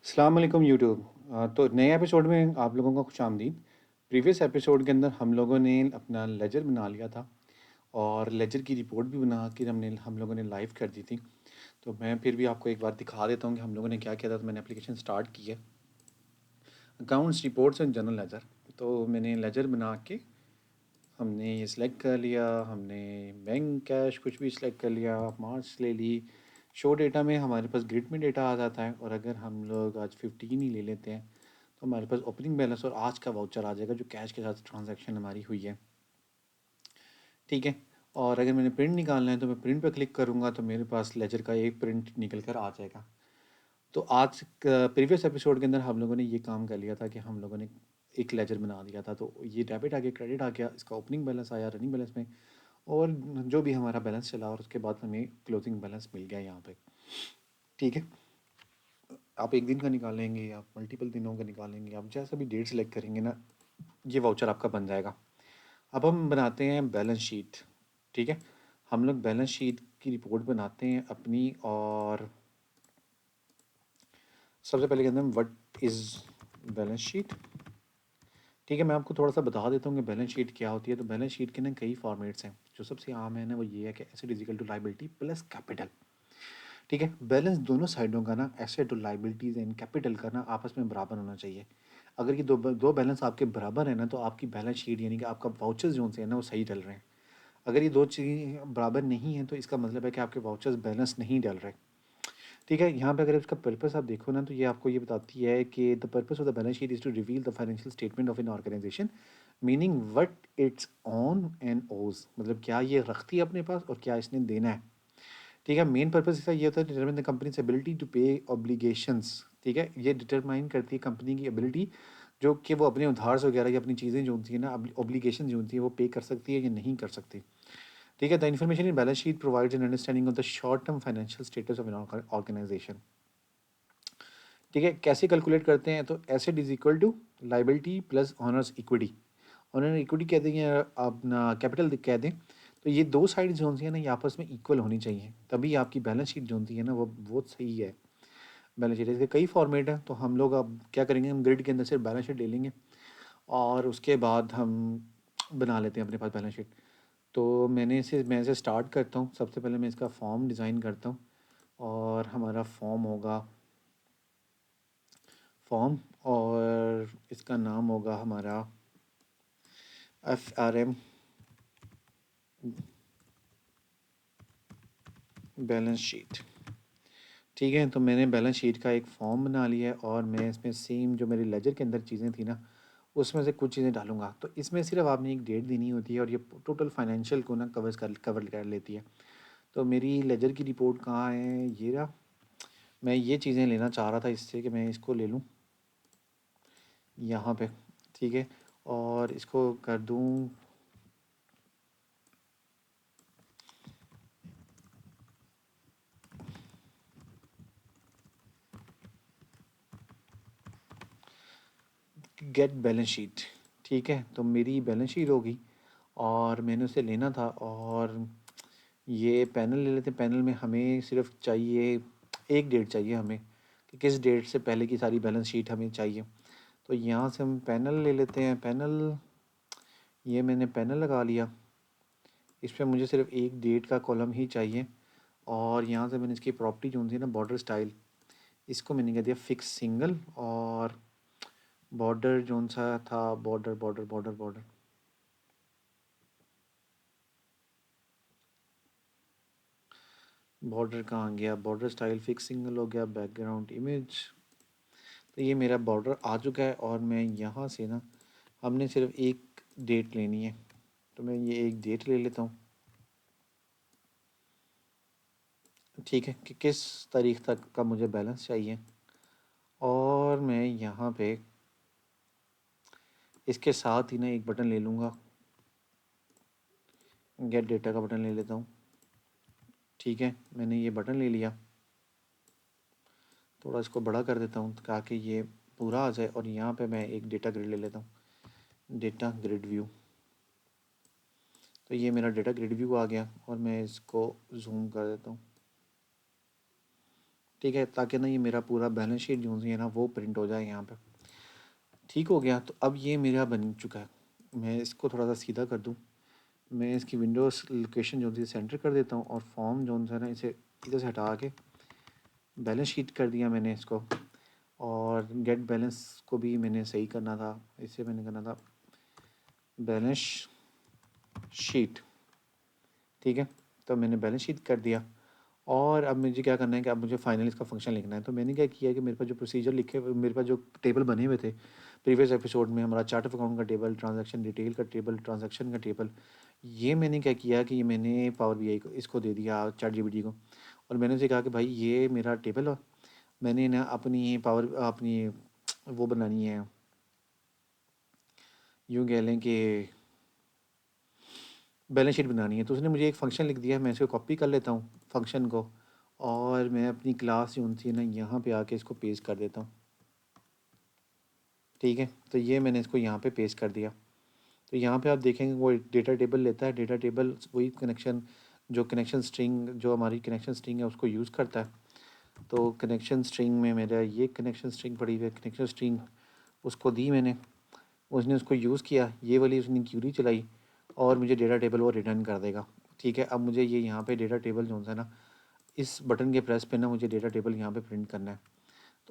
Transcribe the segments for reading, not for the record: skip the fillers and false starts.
अस्सलाम वालेकुम यूट्यूब। तो नए एपिसोड में आप लोगों को खुशामदीद। प्रीवियस एपिसोड के अंदर हम लोगों ने अपना लेजर बना लिया था और लेजर की रिपोर्ट भी बना के हम लोगों ने लाइव कर दी थी। तो मैं फिर भी आपको एक बार दिखा देता हूँ कि हम लोगों ने क्या किया था। तो मैंने एप्लीकेशन स्टार्ट की है, accounts reports and general ledger. तो मैंने लेजर बना के हमने ये सिलेक्ट कर लिया, हमने बैंक कैश कुछ भी सिलेक्ट कर लिया, मार्च ले ली। शो डेटा में हमारे पास ग्रिड में डेटा आ जाता है, और अगर हम लोग आज 15 ही ले लेते हैं तो हमारे पास ओपनिंग बैलेंस और आज का वाउचर आ जाएगा जो कैश के साथ ट्रांजैक्शन हमारी हुई है। ठीक है। और अगर मैंने प्रिंट निकालना है तो मैं प्रिंट पर क्लिक करूँगा तो मेरे पास लेजर का एक प्रिंट निकल कर आ जाएगा। तो आज प्रीवियस एपिसोड के अंदर हम लोगों ने ये काम कर लिया था कि हम लोगों ने एक लेजर बना दिया था। तो ये डेबिट आ गया, क्रेडिट आ गया, इसका ओपनिंग बैलेंस आया रनिंग बैलेंस में, और जो भी हमारा बैलेंस चला, और उसके बाद हमें क्लोजिंग बैलेंस मिल गया यहाँ पे। ठीक है। आप एक दिन का निकालेंगे, आप मल्टीपल दिनों का निकालेंगे, आप जैसा भी डेट सेलेक्ट करेंगे ना, ये वाउचर आपका बन जाएगा। अब हम बनाते हैं बैलेंस शीट। ठीक है। हम लोग बैलेंस शीट की रिपोर्ट बनाते हैं अपनी, और सबसे पहले कहते हैं व्हाट इज़ बैलेंस शीट। ठीक है, मैं आपको थोड़ा सा बता देता हूँ कि बैलेंस शीट क्या होती है। तो बैलेंस शीट के ना कई फॉर्मेट्स हैं। जो सबसे आम है ना वो ये है कि asset is equal to liability plus capital. ठीक है। बैलेंस दोनों साइडों का ना, एसेट और लायबिलिटीज एंड कैपिटल का ना, आपस में बराबर होना चाहिए। अगर ये दो दो बैलेंस आपके बराबर है ना, तो आपकी बैलेंस शीट यानी कि आपका वाउचर्स जो है ना वो सही डल रहे हैं। अगर ये दो चीज़ें बराबर नहीं है तो इसका मतलब है कि आपके वाउचर्स बैलेंस नहीं डल रहे। ठीक है। यहाँ पे अगर इसका पर्पस आप देखो ना, तो ये आपको ये बताती है कि the purpose of the balance sheet is to reveal the financial statement of an organisation, meaning what it's own and owes, मतलब क्या ये रखती है अपने पास और क्या इसने देना है। ठीक है। मेन पर्पस इसका ये होता है determine the company's ability to pay obligations. ठीक है। ये डिटरमाइन करती है कंपनी की एबिलिटी, जो कि वो अपने उधार वगैरह या अपनी चीज़ें जो होती है ना, ऑब्लिगेशन जो होती है वो पे कर सकती है या नहीं कर सकती। ठीक है। The information in balance sheet provides an understanding of the short term financial status of an organisation. ठीक है। कैसे कैलकुलेट करते हैं, तो asset is equal to liability plus owners equity. Owner equity कह दें या अपना कैपिटल कह दें, तो ये दो साइड जो होती है ना, ये आपस में इक्वल होनी चाहिए, तभी आपकी बैलेंस शीट जो होती है ना वो सही है। बैलेंस शीट इसके कई फॉर्मेट हैं। तो हम लोग अब क्या करेंगे, हम ग्रिड के अंदर से बैलेंस शीट ले लेंगे और उसके बाद हम बना लेते हैं अपने पास बैलेंस शीट। तो मैं इसे स्टार्ट करता हूँ। सबसे पहले मैं इसका फॉर्म डिज़ाइन करता हूँ, और हमारा फॉर्म होगा फॉर्म, और इसका नाम होगा हमारा FRM बैलेंस शीट। ठीक है। तो मैंने बैलेंस शीट का एक फॉर्म बना लिया है, और मैं इसमें सेम जो मेरी लेजर के अंदर चीज़ें थी ना, उसमें से कुछ चीज़ें डालूंगा। तो इसमें सिर्फ आपने एक डेट देनी होती है, और ये टोटल फाइनेंशियल को ना कवर कर लेती है। तो मेरी लेजर की रिपोर्ट कहाँ है, ये रहा। मैं ये चीज़ें लेना चाह रहा था इससे कि मैं इसको ले लूँ यहाँ पे। ठीक है। और इसको कर दूँ गेट बैलेंस शीट। ठीक है। तो मेरी बैलेंस शीट होगी, और मैंने उसे लेना था, और ये पैनल ले लेते हैं। पैनल में हमें सिर्फ चाहिए एक डेट चाहिए हमें, कि किस डेट से पहले की सारी बैलेंस शीट हमें चाहिए। तो यहाँ से हम पैनल ले लेते हैं। पैनल, ये मैंने पैनल लगा लिया। इस पर मुझे सिर्फ एक डेट का कॉलम ही चाहिए, और यहाँ से मैंने इसकी प्रॉपर्टी जो होती है ना, बॉर्डर स्टाइल, इसको मैंने कह दिया फिक्स सिंगल। और बॉर्डर जो सा था, border border border border, border कहाँ गया, बॉर्डर स्टाइल फिक्स सिंगल हो गया, बैकग्राउंड इमेज। तो ये मेरा बॉर्डर आ चुका है, और मैं यहाँ से ना, हमने सिर्फ एक डेट लेनी है, तो मैं ये एक डेट ले लेता हूँ। ठीक है, कि किस तारीख तक का मुझे बैलेंस चाहिए। और मैं यहाँ पे इसके साथ ही ना एक बटन ले लूँगा, गेट डेटा का बटन ले लेता हूँ। ठीक है। मैंने ये बटन ले लिया। थोड़ा इसको बड़ा कर देता हूँ ताकि ये पूरा आ जाए, और यहाँ पे मैं एक डेटा ग्रिड ले लेता हूँ, डेटा ग्रिड व्यू। तो ये मेरा डेटा ग्रिड व्यू आ गया, और मैं इसको जूम कर देता हूँ। ठीक है, ताकि ना ये मेरा पूरा बैलेंस शीट जो है ना वो प्रिंट हो जाए यहाँ पे। ठीक हो गया, तो अब ये मेरा बन चुका है। मैं इसको थोड़ा सा सीधा कर दूँ, मैं इसकी विंडोज़ लोकेशन जो थी सेंटर कर देता हूँ, और फॉर्म जो है ना इसे इधर से हटा के बैलेंस शीट कर दिया मैंने इसको। और गेट बैलेंस को भी मैंने सही करना था, इसे मैंने करना था बैलेंस शीट। ठीक है, तो मैंने बैलेंस शीट कर दिया। और अब मुझे क्या करना है कि अब मुझे फाइनल इसका फंक्शन लिखना है। तो मैंने क्या किया कि मेरे पास जो प्रोसीजर लिखे, मेरे पास जो टेबल बने हुए थे प्रीवियस एपिसोड में, हमारा चार्ट ऑफ अकाउंट का टेबल, ट्रांजैक्शन डिटेल का टेबल, ट्रांजैक्शन का टेबल, ये मैंने क्या किया कि ये मैंने पावर बीआई को इसको दे दिया, चैट जीपीटी को। और मैंने उसे कहा कि भाई ये मेरा टेबल है, मैंने ना अपनी पावर अपनी वो बनानी है, यूँ कह लें कि बैलेंस शीट बनानी है। तो उसने मुझे एक फ़ंक्शन लिख दिया है, मैं इसको कॉपी कर लेता हूँ फ़ंक्शन को, और मैं अपनी क्लास जो होती है ना यहाँ पे आके इसको पेस्ट कर देता हूँ। ठीक है, तो ये मैंने इसको यहाँ पे पेस्ट कर दिया। तो यहाँ पे आप देखेंगे वो डेटा टेबल लेता है, डेटा टेबल वही कनेक्शन, जो कनेक्शन स्ट्रिंग, जो हमारी कनेक्शन स्ट्रिंग है उसको यूज़ करता है। तो कनेक्शन स्ट्रिंग में मेरा ये कनेक्शन स्ट्रिंग पड़ी हुई है, कनेक्शन स्ट्रिंग उसको दी मैंने, उसने उसको यूज़ किया, ये वाली उसने क्यूरी चलाई, और मुझे डेटा टेबल वो रिटर्न कर देगा। ठीक है, अब मुझे ये यहाँ पे डेटा टेबल जो है ना, इस बटन के प्रेस पे ना मुझे डेटा टेबल यहाँ पे प्रिंट करना है।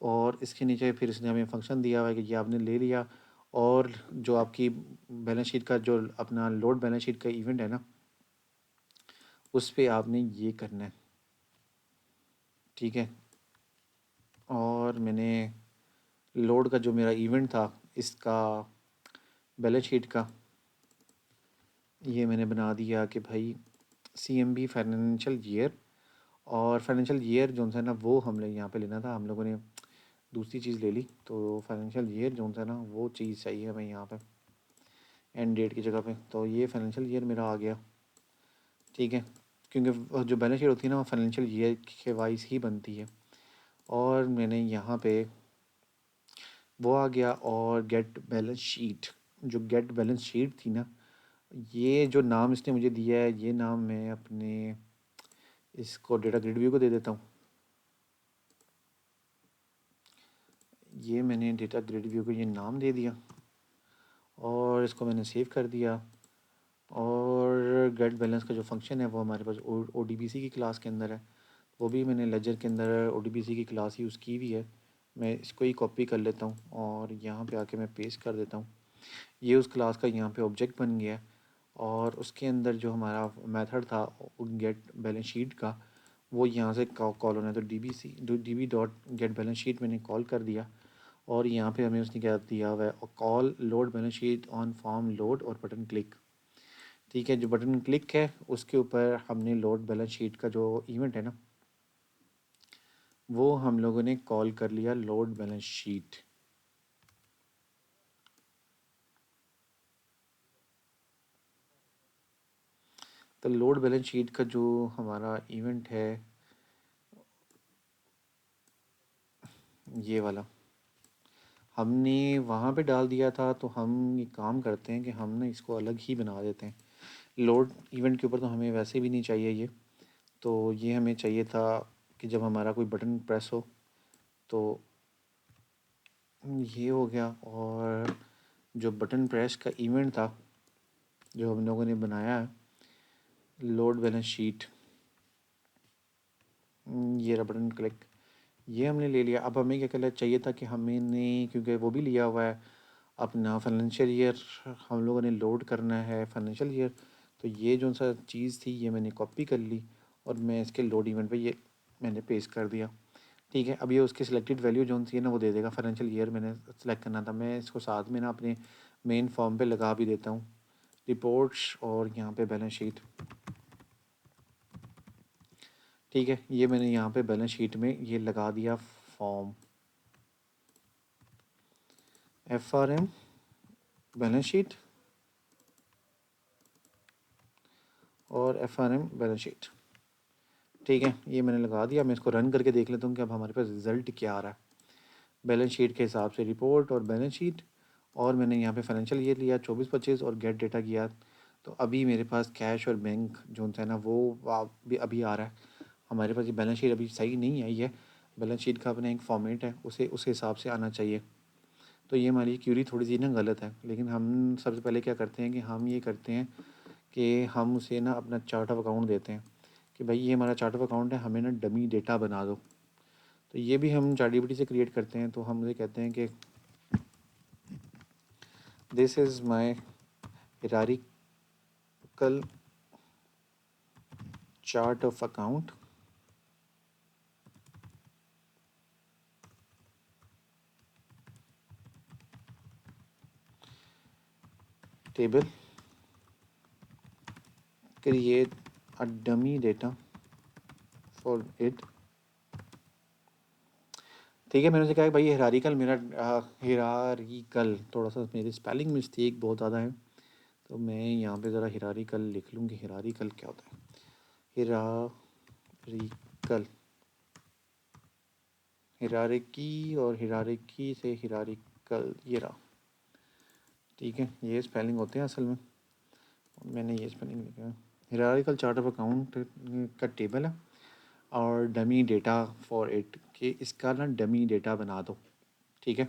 और इसके नीचे फिर इसने हमें फंक्शन दिया हुआ है कि ये आपने ले लिया, और जो आपकी बैलेंस शीट का जो अपना लोड बैलेंस शीट का इवेंट है ना, उस पे आपने ये करना है। ठीक है, और मैंने लोड का जो मेरा इवेंट था इसका बैलेंस शीट का, ये मैंने बना दिया कि भाई CMB फाइनेंशियल ईयर, और फाइनेंशियल ईयर जो है ना वो हम लोग यहाँ पे लेना था, हम लोगों ने दूसरी चीज़ ले ली। तो फाइनेंशियल ईयर जो है ना वो चीज़ चाहिए हमें यहाँ पे एंड डेट की जगह पे। तो ये फाइनेंशियल ईयर मेरा आ गया। ठीक है, क्योंकि जो बैलेंस शीट होती है ना वो फाइनेंशियल ईयर के वाइज ही बनती है। और मैंने यहाँ पे वो आ गया, और गेट बैलेंस शीट, जो गेट बैलेंस शीट थी ना, ये जो नाम इसने मुझे दिया है, ये नाम मैं अपने इसको डेटा ग्रिड व्यू को दे देता हूँ। ये मैंने डेटा ग्रिड व्यू को ये नाम दे दिया, और इसको मैंने सेव कर दिया। और गेट बैलेंस का जो फंक्शन है वो हमारे पास ODBC की क्लास के अंदर है, वो भी मैंने लेजर के अंदर ODBC की क्लास यूज़ की हुई है। मैं इसको ही कॉपी कर लेता हूँ और यहाँ पे आके मैं पेस्ट कर देता हूँ। ये उस क्लास का यहाँ पे ऑब्जेक्ट बन गया है, और उसके अंदर जो हमारा मेथड था गेट बैलेंस शीट का, वो यहाँ से कॉल होना है। तो DB dot gate balance sheet मैंने कॉल कर दिया, और यहाँ पे हमें उसने क्या दिया हुआ है, call load balance sheet on form load और बटन क्लिक। ठीक है, जो बटन क्लिक है उसके ऊपर हमने लोड बैलेंस शीट का जो इवेंट है ना, वो हम लोगों ने कॉल कर लिया लोड बैलेंस शीट। तो लोड बैलेंस शीट का जो हमारा इवेंट है ये वाला, हमने वहाँ पे डाल दिया था। तो हम ये काम करते हैं कि हम ना इसको अलग ही बना देते हैं। लोड इवेंट के ऊपर तो हमें वैसे भी नहीं चाहिए ये, तो ये हमें चाहिए था कि जब हमारा कोई बटन प्रेस हो तो ये हो गया। और जो बटन प्रेस का इवेंट था जो हम लोगों ने बनाया है, लोड बैलेंस शीट, ये रहा बटन क्लिक, ये हमने ले लिया। अब हमें क्या करना चाहिए था कि हमने, क्योंकि वो भी लिया हुआ है अपना फाइनेंशियल ईयर, हम लोगों ने लोड करना है फाइनेंशियल ईयर। तो ये जो सा चीज़ थी ये मैंने कॉपी कर ली, और मैं इसके लोड इवेंट पे ये मैंने पेस्ट कर दिया। ठीक है, अब ये उसकी सिलेक्टेड वैल्यू जो सी है ना वो दे देगा। फाइनेंशियल ईयर मैंने सेलेक्ट करना था, मैं इसको साथ में ना अपने मेन फॉर्म पे लगा भी देता हूँ, रिपोर्ट्स और यहाँ पे बैलेंस शीट। ठीक है, ये मैंने यहाँ पे बैलेंस शीट में ये लगा दिया फॉर्म FRM बैलेंस शीट और FRM बैलेंस शीट। ठीक है, ये मैंने लगा दिया। मैं इसको रन करके देख लेता हूँ कि अब हमारे पास रिज़ल्ट क्या आ रहा है। बैलेंस शीट के हिसाब से रिपोर्ट और बैलेंस शीट, और मैंने यहाँ पे फाइनेंशियल ईयर लिया 24-25 और गेट डेटा किया। तो अभी मेरे पास कैश और बैंक जो है ना वो भी अभी आ रहा है। हमारे पास ये बैलेंस शीट अभी सही नहीं आई है, बैलेंस शीट का अपना एक फॉर्मेट है, उसे उस हिसाब से आना चाहिए। तो ये हमारी क्यूरी थोड़ी सी ना गलत है, लेकिन हम सबसे पहले क्या करते हैं कि हम ये करते हैं कि हम उसे ना अपना चार्ट ऑफ अकाउंट देते हैं कि भाई ये हमारा चार्ट ऑफ अकाउंट है, हमें ना डमी डेटा बना दो। तो ये भी हम ChatGPT से क्रिएट करते हैं। तो हम उसे कहते हैं कि this is my hierarchical chart of account table, create a dummy data for it. ठीक है, मैंने उसे कहा कि भाई हिरारिकल मेरा हिरारिकल, थोड़ा सा मेरी स्पेलिंग मिस्टेक बहुत ज़्यादा है, तो मैं यहाँ पे ज़रा हिरारिकल लिख लूँगी। हिरारिकल क्या होता है? हिरारिकल, हिरारिकी और हिरारिकी से हिरारिकल, ये रहा। ठीक है, ये स्पेलिंग होते हैं असल में, मैंने ये स्पेलिंग लिखा है। हिरारिकल चार्ट ऑफ अकाउंट का टेबल है और डमी डेटा फॉर इट, कि इसका ना डमी डेटा बना दो। ठीक है,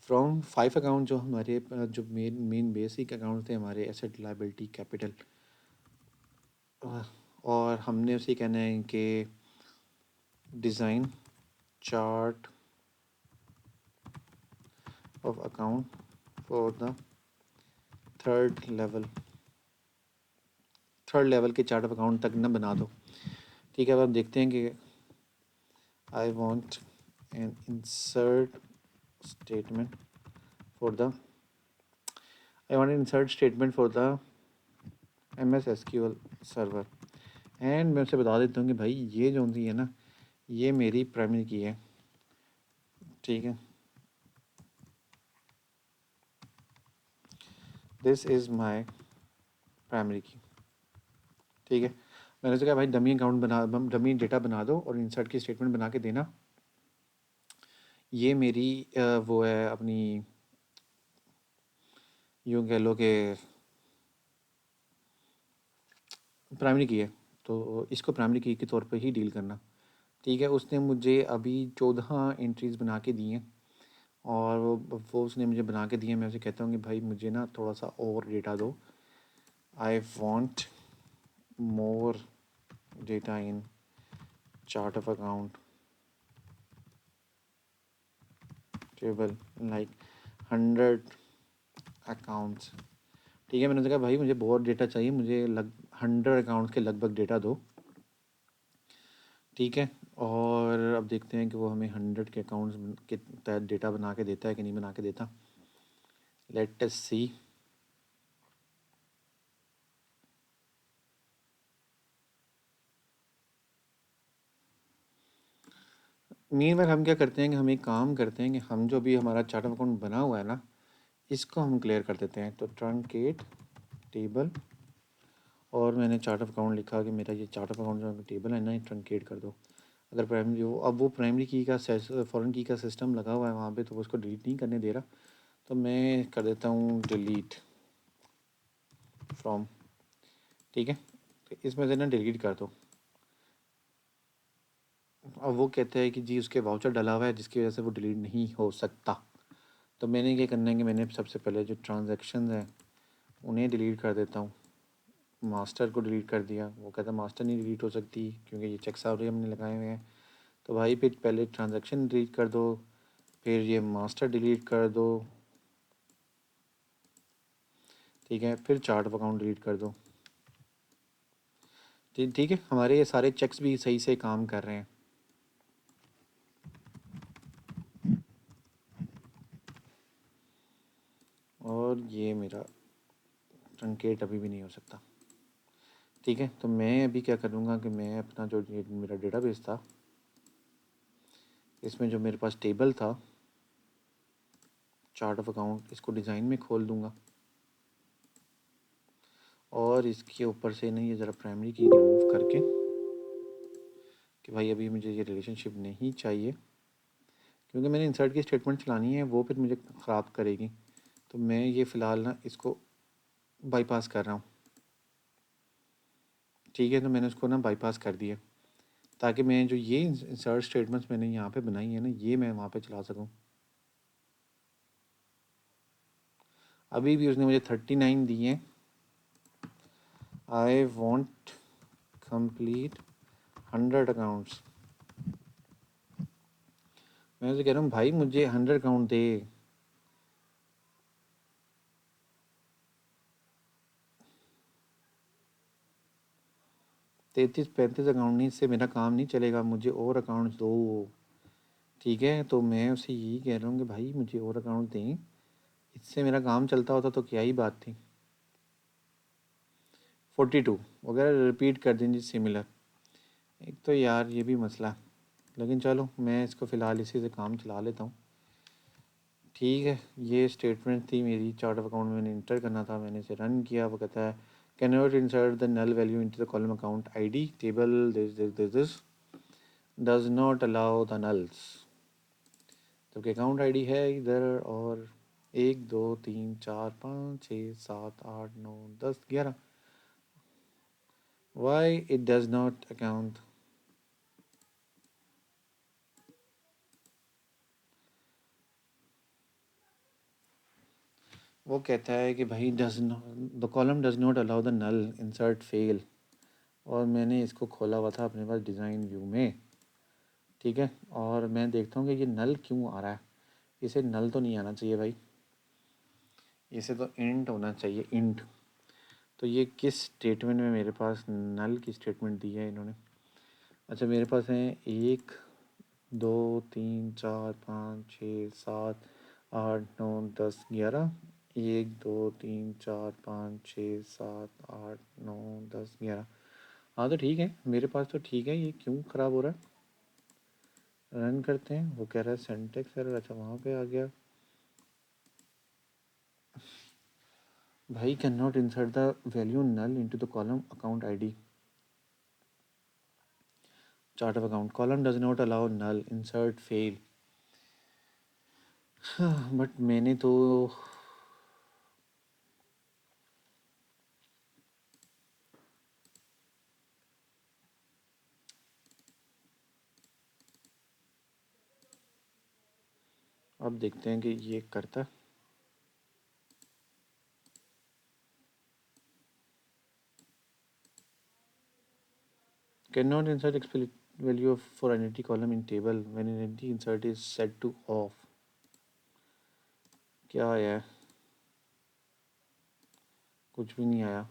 फ्रॉम 5 अकाउंट, जो हमारे जो मेन बेसिक अकाउंट थे हमारे, एसेट, लायबिलिटी, कैपिटल, और हमने उसे कहना है कि design chart of account for the third level के चार्ट ऑफ अकाउंट तक ना बना दो। ठीक है, अब हम देखते हैं कि I want an insert statement for the MS SQL server. And मैं उसे बता देता हूँ कि भाई ये जो सी है ना, ये मेरी प्राइमरी की है। ठीक है, दिस इज़ माई प्राइमरी की। ठीक है, मैंने उसे कहा भाई डमी डेटा बना दो और इंसर्ट की स्टेटमेंट बना के देना। ये मेरी वो है अपनी, यूँ कह लो कि प्राइमरी की है, तो इसको प्राइमरी की के तौर पे ही डील करना। ठीक है, उसने मुझे अभी 14 एंट्रीज़ बना के दी हैं, और वो उसने मुझे बना के दिए। मैं उसे कहता हूँ कि भाई मुझे ना थोड़ा सा और डेटा दो, I want more data in chart of account table, like 100 accounts. ठीक है, मैंने उसे कहा भाई मुझे बहुत डेटा चाहिए, मुझे 100 अकाउंट्स के लगभग डेटा दो। ठीक है, और अब देखते हैं कि वो हमें 100 के अकाउंट्स के तहत डेटा बना के देता है कि नहीं बना के देता। लेट अस सी। मीनवाइल हम क्या करते हैं कि हम एक काम करते हैं कि हम जो भी हमारा चार्ट ऑफ अकाउंट बना हुआ है ना, इसको हम क्लियर कर देते हैं। तो ट्रंकेट टेबल, और मैंने चार्ट ऑफ अकाउंट लिखा कि मेरा ये चार्ट ऑफ अकाउंट जो टेबल है ना, ये ट्रंकेट कर दो। अगर प्राइमरी वो, अब वो प्राइमरी की का फॉरेन की का सिस्टम लगा हुआ है वहाँ पे, तो वो उसको डिलीट नहीं करने दे रहा, तो मैं कर देता हूँ डिलीट फ्रॉम। ठीक है, तो इसमें से ना डिलीट कर दो। अब वो कहता है कि जी उसके वाउचर डला हुआ है जिसकी वजह से वो डिलीट नहीं हो सकता। तो मैंने क्या करना है कि मैंने सबसे पहले जो ट्रांजैक्शन हैं उन्हें डिलीट कर देता हूँ। मास्टर को डिलीट कर दिया, वो कहता मास्टर नहीं डिलीट हो सकती क्योंकि ये चेक सारे हमने लगाए हुए हैं। तो भाई फिर पहले ट्रांजैक्शन डिलीट कर दो, फिर ये मास्टर डिलीट कर दो। ठीक है, फिर चार्ट ऑफ अकाउंट डिलीट कर दो। ठीक है, हमारे ये सारे चेक्स भी सही से काम कर रहे हैं। और ये मेरा ट्रंकेट अभी भी नहीं हो सकता। ठीक है, तो मैं अभी क्या करूँगा कि मैं अपना जो ये मेरा डेटाबेस था, इसमें जो मेरे पास टेबल था चार्ट ऑफ अकाउंट, इसको डिज़ाइन में खोल दूँगा, और इसके ऊपर से ना ये ज़रा प्राइमरी की रिमूव करके कि भाई अभी मुझे ये रिलेशनशिप नहीं चाहिए, क्योंकि मैंने इंसर्ट की स्टेटमेंट चलानी है, वो फिर मुझे ख़राब करेगी। तो मैं ये फ़िलहाल ना इसको बाईपास कर रहा हूँ। ठीक है, तो मैंने उसको ना बाईपास कर दिया ताकि मैं जो ये इंसर्ट स्टेटमेंट्स मैंने यहाँ पे बनाई है ना, ये मैं वहाँ पे चला सकूँ। अभी भी उसने मुझे 39 दिए हैं। I want complete 100 accounts. मैं उसे कह रहा हूँ भाई मुझे 100 अकाउंट दे। तैंतीस 35 अकाउंट नहीं, इससे मेरा काम नहीं चलेगा, मुझे और अकाउंट्स दो। ठीक है, तो मैं उसे यही कह रहा हूँ कि भाई मुझे और अकाउंट दें, इससे मेरा काम चलता होता तो क्या ही बात थी। 42 वगैरह रिपीट कर देंगे सिमिलर। एक तो यार ये भी मसला है, लेकिन चलो मैं इसको फ़िलहाल इसी से काम चला लेता हूँ। ठीक है, ये स्टेटमेंट थी मेरी, चार्ट ऑफ अकाउंट में मैंने इंटर करना था, मैंने इसे रन किया। वो कहता है can not insert the null value into the column account ID table this does not allow the nulls. जबकि अकाउंट आईडी है इधर, और 1 2 3 4 5 6 7 8 9 10 11। Why it does not account. वो कहता है कि भाई does the column does not allow the null insert fail. और मैंने इसको खोला हुआ था अपने पास डिज़ाइन व्यू में। ठीक है, और मैं देखता हूँ कि ये नल क्यों आ रहा है। इसे नल तो नहीं आना चाहिए भाई, इसे तो इंट होना चाहिए, इंट। तो ये किस स्टेटमेंट में मेरे पास नल की स्टेटमेंट दी है इन्होंने। अच्छा, मेरे पास है 1 2 3 4 5 6 7 8 9 10 11। 1 2 3 4 5 6 7 8 9 10 11। हाँ तो ठीक है, मेरे पास तो ठीक है। ये क्यों ख़राब हो रहा है, रन करते हैं। वो कह रहा है सेंटेक्स एरर। अच्छा, वहाँ पे आ गया। भाई can not insert the value null into the column account ID chart of account column does not allow null insert fail. But मैंने तो अब देखते हैं कि ये करता। Can not insert explicit value for identity column in table when identity insert is set to off. क्या आया है, कुछ भी नहीं आया।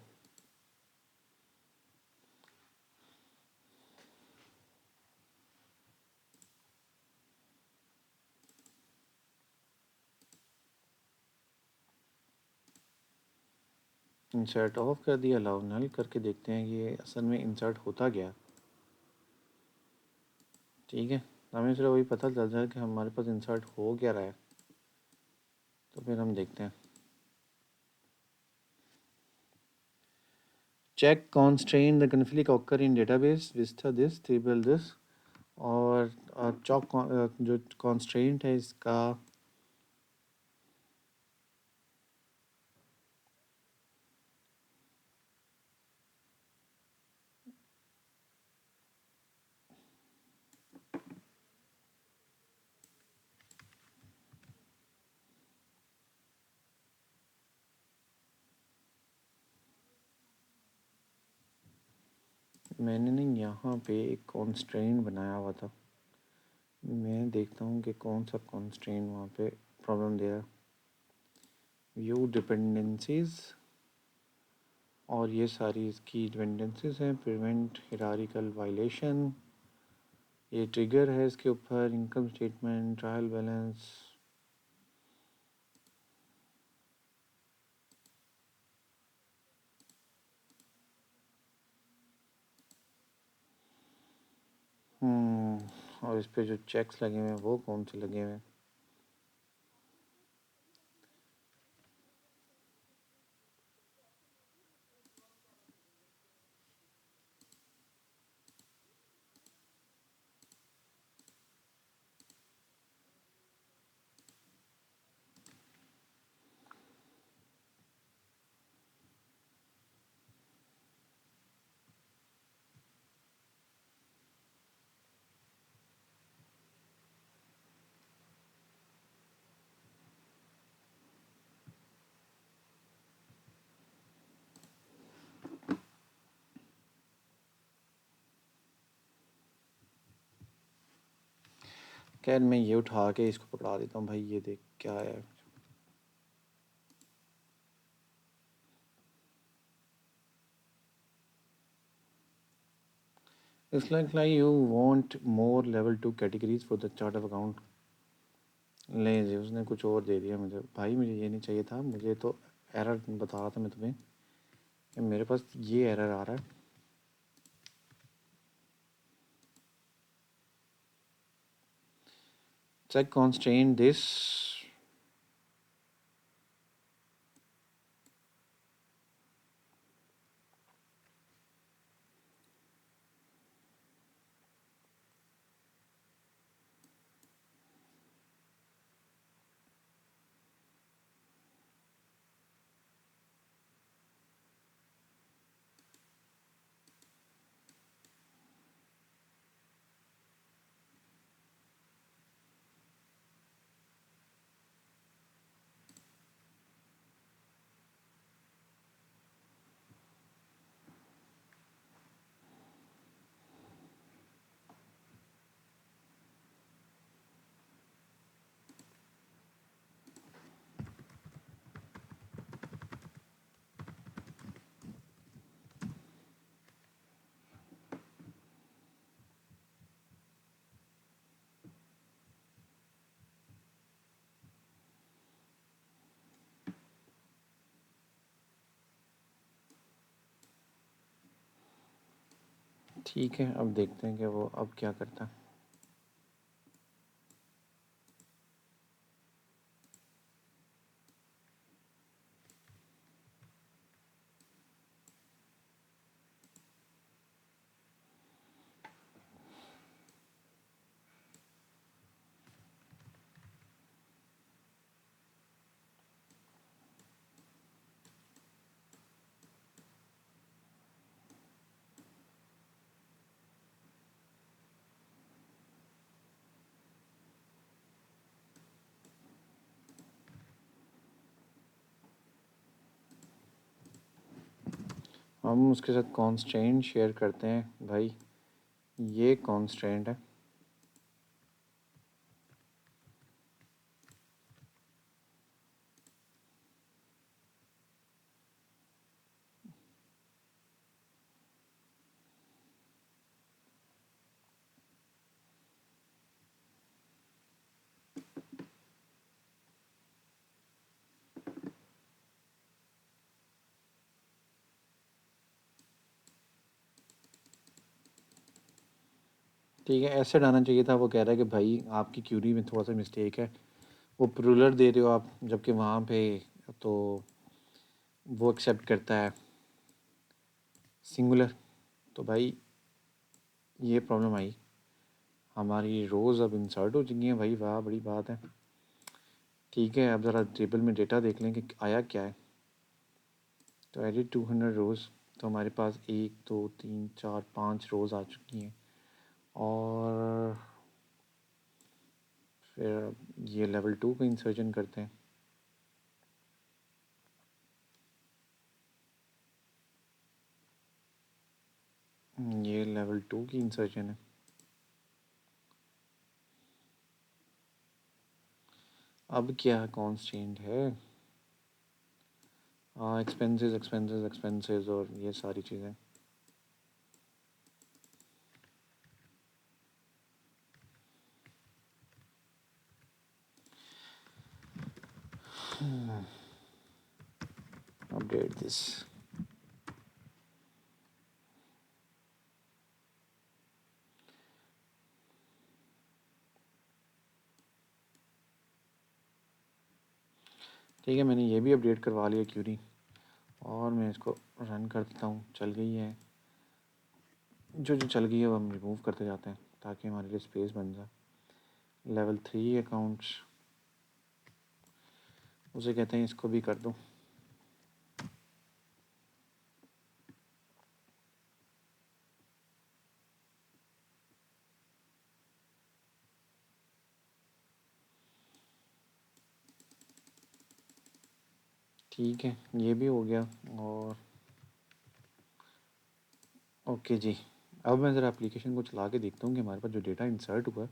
इंसर्ट ऑफ कर दिया, अलाउ नल करके देखते हैं कि ये असल में इंसर्ट होता गया। ठीक है, हमें सिर्फ वही पता चल जाए कि हमारे पास इंसर्ट हो क्या रहा है, तो फिर हम देखते हैं। Check constrain the conflict occur in database विस्टा दिस टेबल दिस। और चॉक जो कॉन्स्ट्रेंट है इसका, मैंने नहीं यहाँ पे एक कॉन्स्ट्रेंट बनाया हुआ था। मैं देखता हूँ कि कौन सा कॉन्स्ट्रेंट वहाँ पे प्रॉब्लम दे रहा है। व्यू डिपेंडेंसीज, और ये सारी इसकी डिपेंडेंसीज हैं। प्रिवेंट हिरारिकल वायलेशन, ये ट्रिगर है इसके ऊपर। Income statement, trial balance. और इस पे जो चेक्स लगे हुए हैं वो कौन से लगे हुए हैं। खैर मैं ये उठा के इसको पकड़ा देता हूँ भाई, ये देख क्या है। It's like you want more level 2 categories for the chart of account। ले जी, उसने कुछ और दे दिया मुझे भाई, मुझे ये नहीं चाहिए था। मुझे तो एरर बता रहा था मैं तुम्हें कि मेरे पास ये एरर आ रहा है। Check constraint this। ठीक है, अब देखते हैं कि वो अब क्या करता है। हम उसके साथ कॉन्स्टेंट शेयर करते हैं भाई, ये कॉन्स्टेंट है। ठीक है, एसिड आना चाहिए था। वो कह रहा है कि भाई आपकी क्यूरी में थोड़ा सा मिस्टेक है, वो प्लूरल दे रहे हो आप, जबकि वहाँ पे तो वो एक्सेप्ट करता है सिंगुलर। तो भाई ये प्रॉब्लम आई। हमारी रोज़ अब इंसर्ट हो चुकी हैं भाई, वाह बड़ी बात है। ठीक है, अब ज़रा टेबल में डेटा देख लें कि आया क्या है। तो एडिट 200 रोज़, तो हमारे पास 1 2 3 4 5 रोज़ आ चुकी हैं। और फिर ये लेवल 2 का इंसर्जन करते हैं। ये लेवल 2 की इंसर्जन है। अब क्या कॉन्स्टेंट है? हाँ, एक्सपेंसेस एक्सपेंसेस एक्सपेंसेस और ये सारी चीज़ें। Update this. ठीक है, मैंने ये भी अपडेट करवा लिया क्यूरी, और मैं इसको रन कर देता हूँ। चल गई है, जो जो चल गई है वो हम रिमूव करते जाते हैं ताकि हमारे लिए स्पेस बन जाए। लेवल 3 अकाउंट्स, उसे कहते हैं, इसको भी कर दो। ठीक है, ये भी हो गया। और ओके जी, अब मैं ज़रा एप्लीकेशन को चला के देखता हूँ कि हमारे पास जो डेटा इंसर्ट हुआ है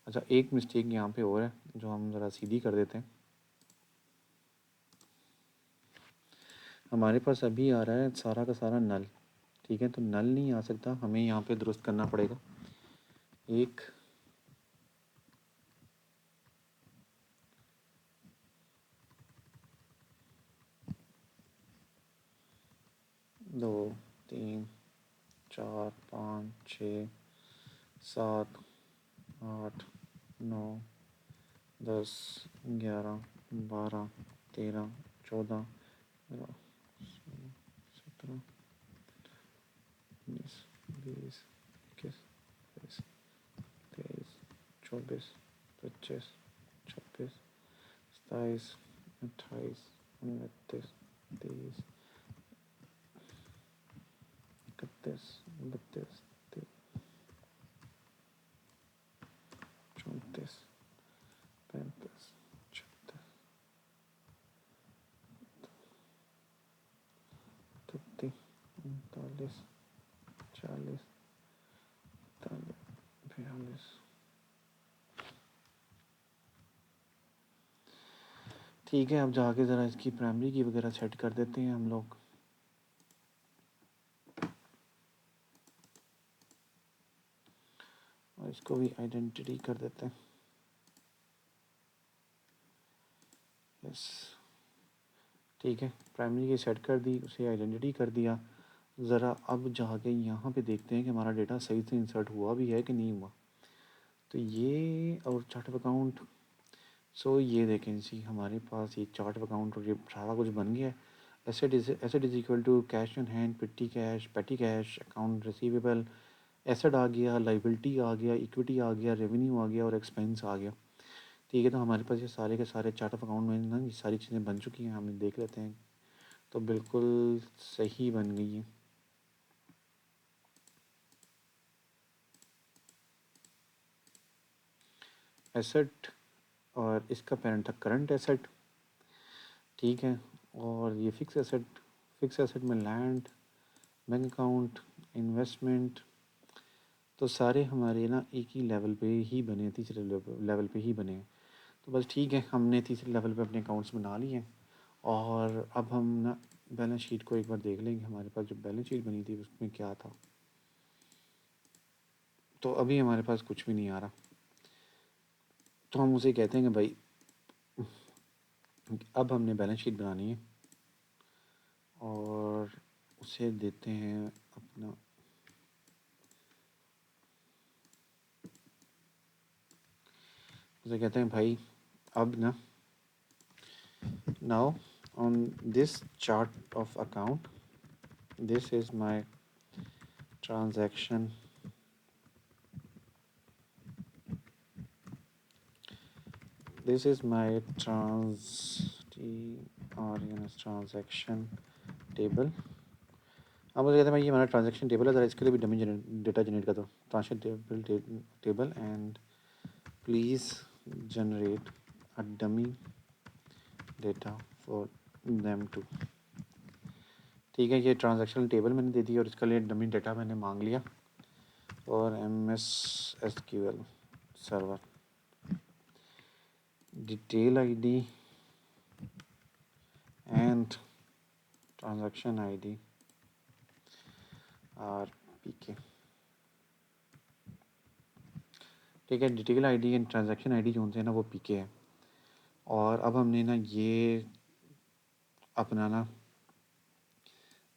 अच्छा, एक मिस्टेक यहाँ पे और है जो हम ज़रा सीधी कर देते हैं। हमारे पास अभी आ रहा है सारा का सारा नल, ठीक है, तो नल नहीं आ सकता, हमें यहाँ पे दुरुस्त करना पड़ेगा। एक, दो, तीन, चार, पाँच, छः, सात, आठ, नौ, 10, 11, 12, 13, 14, 17, 19, 20, 21, 22, 23, 24, 25, 26, 27, 28, 29, 30, 31, 32, 34, 35, 36, 37, 39, 40, 41, 42। ठीक है, अब जाके ज़रा इसकी प्राइमरी की वगैरह सेट कर देते हैं हम लोग। और इसको भी आइडेंटिटी कर देते हैं। यस, ठीक है, प्राइमरी की सेट कर दी, उसे आइडेंटिटी कर दिया। ज़रा अब जाके यहाँ पे देखते हैं कि हमारा डेटा सही से इंसर्ट हुआ भी है कि नहीं हुआ। तो ये और चार्ट ऑफ अकाउंट, सो ये देखें सी हमारे पास ये चार्ट ऑफ अकाउंट और ये सारा कुछ बन गया है। Asset is equal to cash in hand, petty cash, account receivable, asset आ गया, लाइबिलिटी आ गया, इक्विटी आ गया, रेवेन्यू आ गया और एक्सपेंस आ गया। ठीक है, तो हमारे पास ये सारे के सारे चार्ट ऑफ अकाउंट में ना ये सारी चीज़ें बन चुकी हैं, हम देख लेते हैं। तो बिल्कुल सही बन गई है। एसेट और इसका पेरेंट था करंट एसेट, ठीक है, और ये फिक्स एसेट में लैंड, बैंक अकाउंट, इन्वेस्टमेंट, तो सारे हमारे ना एक ही लेवल पे ही बने, तीसरे लेवल पे ही बने हैं। तो बस ठीक है, हमने तीसरे लेवल पे अपने अकाउंट्स बना लिए हैं। और अब हम ना बैलेंस शीट को एक बार देख लेंगे, हमारे पास जो बैलेंस शीट बनी थी उसमें क्या था। तो अभी हमारे पास कुछ भी नहीं आ रहा, तो हम उसे कहते हैं कि भाई अब हमने बैलेंस शीट बनानी है और उसे देते हैं अपना, उसे कहते हैं भाई अब ना, now on this chart of account, this is my transaction, this is my transaction table। अब मुझे कहते हैं भाई ये हमारा ट्रांजैक्शन टेबल है, ज़रा इसके लिए भी डमी डेटा जनरेट कर दो। Transaction table and please generate a dummy data for them too. ठीक है, ये ट्रांजैक्शन टेबल मैंने दे दी और इसके लिए डमी डेटा मैंने मांग लिया और MS SQL server, detail ID and transaction ID are PK। ठीक है, detail ID and transaction ID जो होते हैं ना वो PK है। और अब हमने ना ये अपना ना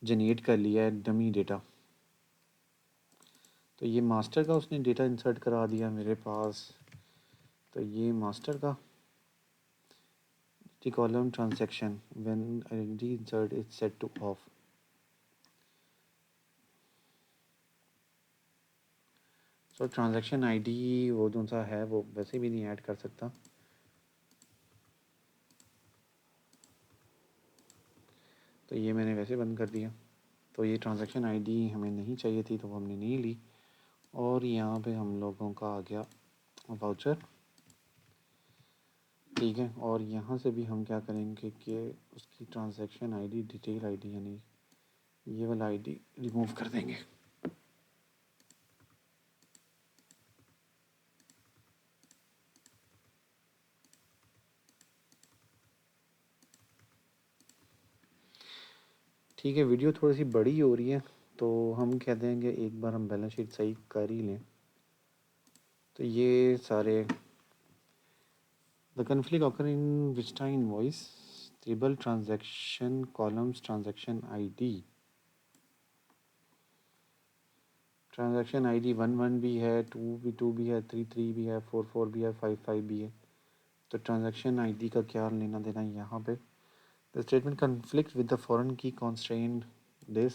जनरेट कर लिया है डमी डेटा। तो ये मास्टर का उसने डेटा इंसर्ट करा दिया मेरे पास। तो ये मास्टर का the column transaction when identity insert is set to of. So transaction ID वो जो सा है वो वैसे भी नहीं ऐड कर सकता। तो ये मैंने वैसे बंद कर दिया। तो ये ट्रांजैक्शन ID हमें नहीं चाहिए थी तो वो हमने नहीं ली। और यहाँ पे हम लोगों का आ गया वाउचर, ठीक है। और यहाँ से भी हम क्या करेंगे कि उसकी ट्रांजैक्शन ID डिटेल ID यानी ये वाला ID रिमूव कर देंगे। ठीक है, वीडियो थोड़ी सी बड़ी हो रही है, तो हम कहते हैं कि एक बार हम बैलेंस शीट सही कर ही लें। तो ये सारे the conflict occur in which invoice table transaction columns transaction ID. Transaction ID 11 भी है, 2 भी है, 33 भी है, 44 भी है, 55 भी है। तो ट्रांजैक्शन आईडी का क्या लेना देना है यहाँ पे। The statement conflict with the foreign की कॉन्स्ट्रेंट दिस।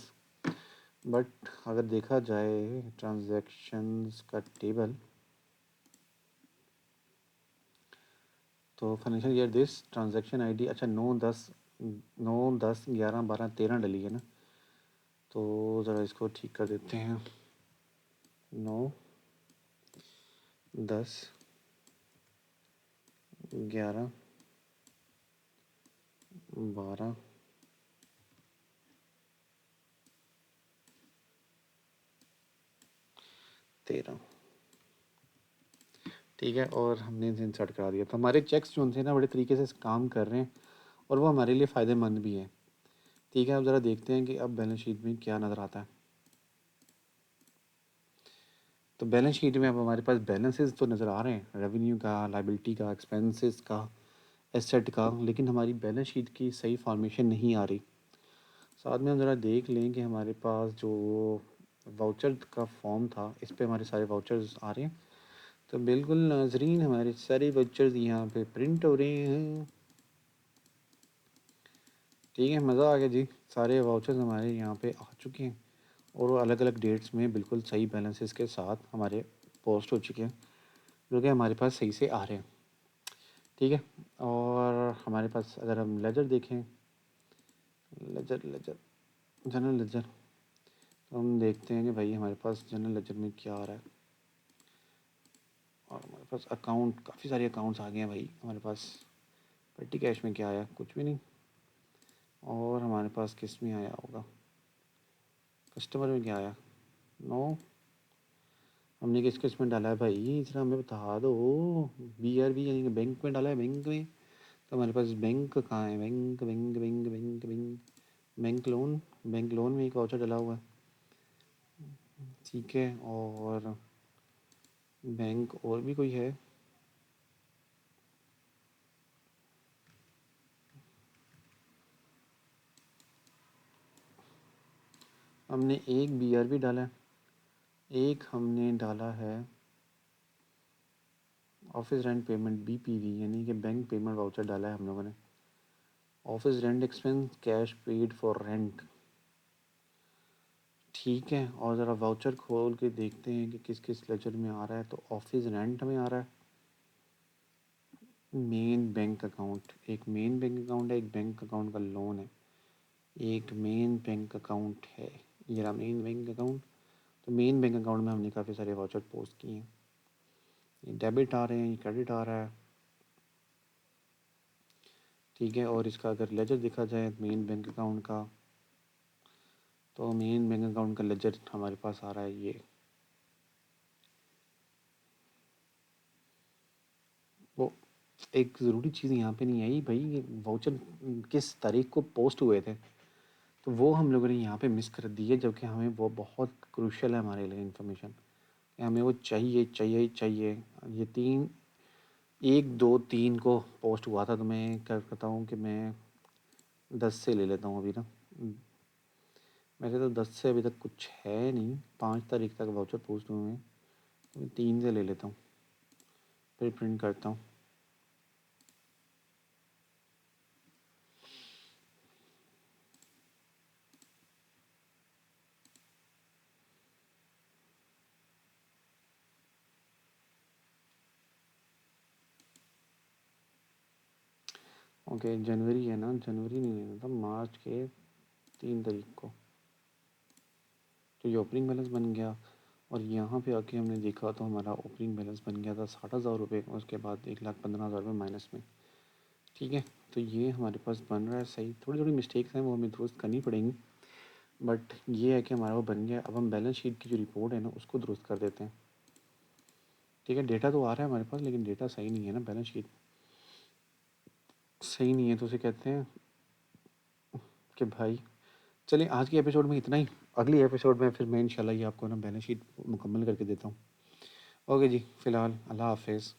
बट अगर देखा जाए ट्रांजैक्शंस का टेबल, तो financial year this transaction ID, अच्छा 9, 10, 11, 12, 13 डली है ना। तो ज़रा इसको ठीक कर देते हैं। 9, 10, 11, 12, 13, ठीक है। और हमने इसे इंसर्ट करा दिया, तो हमारे चेक्स जो थे ना बड़े तरीके से काम कर रहे हैं और वो हमारे लिए फ़ायदेमंद भी है। ठीक है, अब ज़रा देखते हैं कि अब बैलेंस शीट में क्या नज़र आता है। तो बैलेंस शीट में अब हमारे पास बैलेंसेस तो नज़र आ रहे हैं, रेवेन्यू का, लाइबिलिटी का, एक्सपेंसेस का, एसेट का, लेकिन हमारी बैलेंस शीट की सही फॉर्मेशन नहीं आ रही। साथ में हम ज़रा देख लें कि हमारे पास जो वाउचर का फॉर्म था, इस पे हमारे सारे वाउचर्स आ रहे हैं। तो बिल्कुल नाजरीन, हमारे सारे वाउचर्स यहाँ पे प्रिंट हो रहे हैं। ठीक है, मज़ा आ गया जी। सारे वाउचर्स हमारे यहाँ पे आ चुके हैं और वो अलग अलग डेट्स में बिल्कुल सही बैलेंसेस के साथ हमारे पोस्ट हो चुके हैं, जो कि हमारे पास सही से आ रहे हैं। ठीक है, और हमारे पास अगर हम लेजर देखें, लेजर लेजर जनरल लेजर, तो हम देखते हैं कि भाई हमारे पास जनरल लेजर में क्या आ रहा है। और हमारे पास अकाउंट, काफ़ी सारे अकाउंट्स आ गए हैं भाई हमारे पास। पेटी कैश में क्या आया, कुछ भी नहीं। और हमारे पास किस में आया होगा, कस्टमर में क्या आया, नो। हमने किस किस में डाला है भाई, इतना हमें बता दो। BRB यानी कि बैंक में डाला है, बैंक में। तो हमारे पास बैंक कहाँ है, bank bank bank bank bank bank loan में एक वाउचर डला हुआ है। ठीक है, और बैंक और भी कोई है, हमने एक BRB डाला है, एक हमने डाला है ऑफिस रेंट पेमेंट BPV यानी कि बैंक पेमेंट वाउचर डाला है हम लोगों ने। Office rent expense cash paid for rent. ठीक है, और ज़रा वाउचर खोल के देखते हैं कि किस किस लेजर में आ रहा है। तो ऑफिस रेंट में आ रहा है, मेन बैंक अकाउंट, एक मेन बैंक अकाउंट है, एक बैंक अकाउंट का लोन है, एक मेन बैंक अकाउंट है, ये रहा मेन बैंक अकाउंट। तो मेन बैंक अकाउंट में हमने काफ़ी सारे वाउचर पोस्ट किए हैं। ये डेबिट आ रहे हैं, ये क्रेडिट आ रहा है। ठीक है, और इसका अगर लेजर देखा जाए मेन बैंक अकाउंट का, तो मेन बैंक अकाउंट का लेजर हमारे पास आ रहा है ये। वो एक ज़रूरी चीज़ यहाँ पे नहीं आई भाई, ये वाउचर किस तारीख को पोस्ट हुए थे, तो वो हम लोगों ने यहाँ पे मिस कर दी है, जबकि हमें वो बहुत क्रूशियल है हमारे लिए इन्फॉर्मेशन। हमें वो चाहिए चाहिए चाहिए। ये 1, 2, 3 को पोस्ट हुआ था, तो मैं क्या करता हूँ कि मैं 10 से ले लेता हूँ अभी ना। वैसे तो 10 से अभी तक कुछ है नहीं, 5 तारीख तक वाउचर पोस्ट हुए हैं, तो मैं 3 से ले लेता हूँ, फिर प्रिंट करता हूँ। ओके, जनवरी है ना, जनवरी नहीं लेना था, मार्च के 3 तारीख को। तो ये ओपनिंग बैलेंस बन गया, और यहाँ पे आके हमने देखा तो हमारा ओपनिंग बैलेंस बन गया था 60,000 रुपये, उसके बाद 1,15,000 रुपये माइनस में। ठीक है, तो ये हमारे पास बन रहा है सही। थोड़ी थोड़ी मिस्टेक्स हैं, वो हमें दुरुस्त करनी पड़ेंगी, बट ये है कि हमारा वो बन गया। अब हम बैलेंस शीट की जो रिपोर्ट है ना, उसको दुरुस्त कर देते हैं। ठीक है, डेटा तो आ रहा है हमारे पास, लेकिन डेटा सही नहीं है ना, बैलेंस शीट सही नहीं है। तो उसे कहते हैं कि भाई चलिए आज की एपिसोड में इतना ही। अगली एपिसोड में फिर मैं इंशाल्लाह ये आपको ना बैलेंस शीट मुकम्मल करके देता हूँ। ओके जी, फ़िलहाल अल्लाह हाफ़िज़।